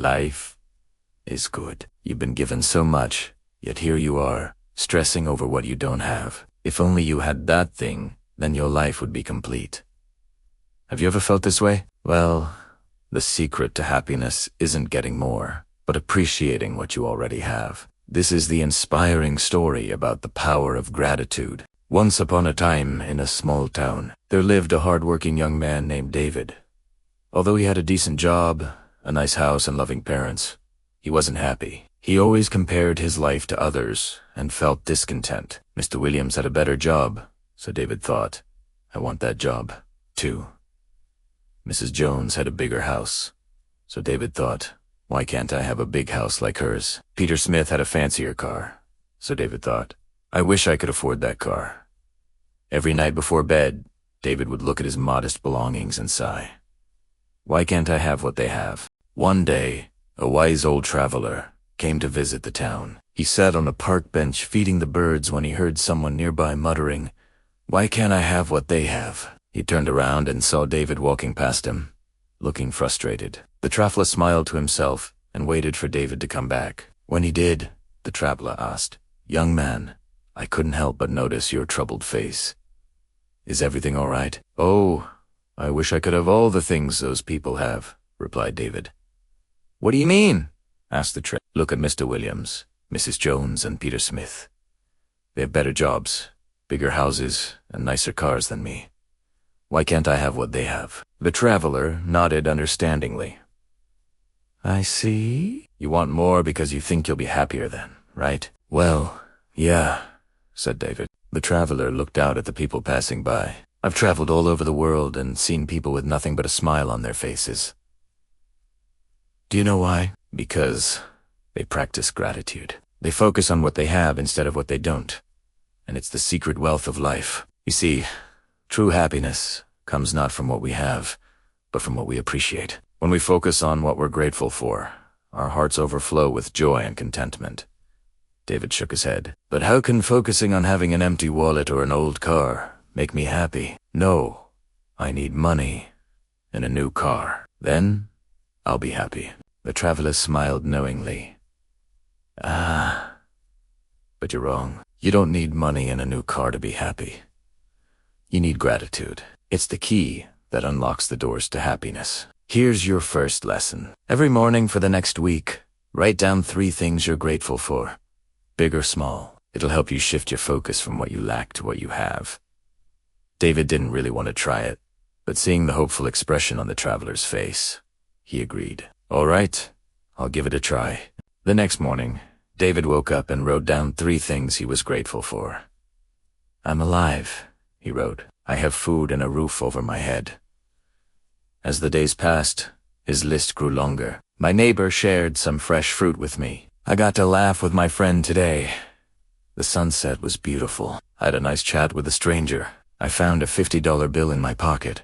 Life is good. You've been given so much, yet here you are, stressing over what you don't have. If only you had that thing, then your life would be complete. Have you ever felt this way? Well, the secret to happiness isn't getting more, but appreciating what you already have. This is the inspiring story about the power of gratitude. Once upon a time, in a small town, there lived a hard-working young man named David. Although he had a decent job, a nice house, and loving parents, he wasn't happy. He always compared his life to others and felt discontent. Mr. Williams had a better job, so David thought, I want that job, too. Mrs. Jones had a bigger house, so David thought, why can't I have a big house like hers? Peter Smith had a fancier car, so David thought, I wish I could afford that car. Every night before bed, David would look at his modest belongings and sigh. Why can't I have what they have? One day, a wise old traveler came to visit the town. He sat on a park bench feeding the birds when he heard someone nearby muttering, why can't I have what they have? He turned around and saw David walking past him, looking frustrated. The traveler smiled to himself and waited for David to come back. When he did, the traveler asked, young man, I couldn't help but notice your troubled face. Is everything all right? Oh, I wish I could have all the things those people have, replied David. What do you mean? Asked the traveler. Look at Mr. Williams, Mrs. Jones, and Peter Smith. They have better jobs, bigger houses, and nicer cars than me. Why can't I have what they have? The traveler nodded understandingly. I see. You want more because you think you'll be happier then, right? Well, yeah, said David. The traveler looked out at the people passing by. I've traveled all over the world and seen people with nothing but a smile on their faces. Do you know why? Because they practice gratitude. They focus on what they have instead of what they don't. And it's the secret wealth of life. You see, true happiness comes not from what we have, but from what we appreciate. When we focus on what we're grateful for, our hearts overflow with joy and contentment. David shook his head. But how can focusing on having an empty wallet or an old car make me happy? No, I need money and a new car. Then I'll be happy. The traveler smiled knowingly. Ah, but you're wrong. You don't need money and a new car to be happy. You need gratitude. It's the key that unlocks the doors to happiness. Here's your first lesson. Every morning for the next week, write down 3 things you're grateful for, big or small. It'll help you shift your focus from what you lack to what you have. David didn't really want to try it, but seeing the hopeful expression on the traveler's face, he agreed. All right, I'll give it a try. The next morning, David woke up and wrote down 3 things he was grateful for. I'm alive, he wrote. I have food and a roof over my head. As the days passed, his list grew longer. My neighbor shared some fresh fruit with me. I got to laugh with my friend today. The sunset was beautiful. I had a nice chat with a stranger. I found a $50 bill in my pocket.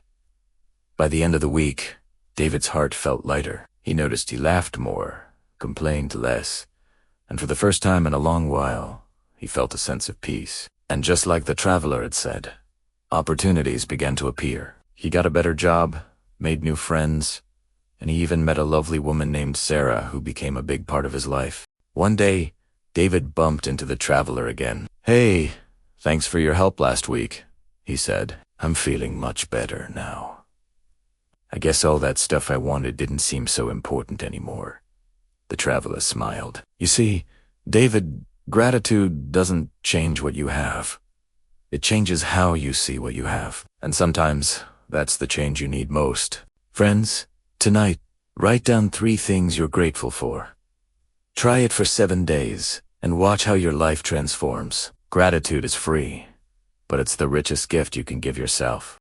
By the end of the week, David's heart felt lighter. He noticed he laughed more, complained less, and for the first time in a long while, he felt a sense of peace. And just like the traveler had said, opportunities began to appear. He got a better job, made new friends, and he even met a lovely woman named Sarah who became a big part of his life. One day, David bumped into the traveler again. Hey, thanks for your help last week, he said. I'm feeling much better now. I guess all that stuff I wanted didn't seem so important anymore. The traveler smiled. You see, David, gratitude doesn't change what you have. It changes how you see what you have. And sometimes, that's the change you need most. Friends, tonight, write down 3 things you're grateful for. Try it for 7 days, and watch how your life transforms. Gratitude is free, but it's the richest gift you can give yourself.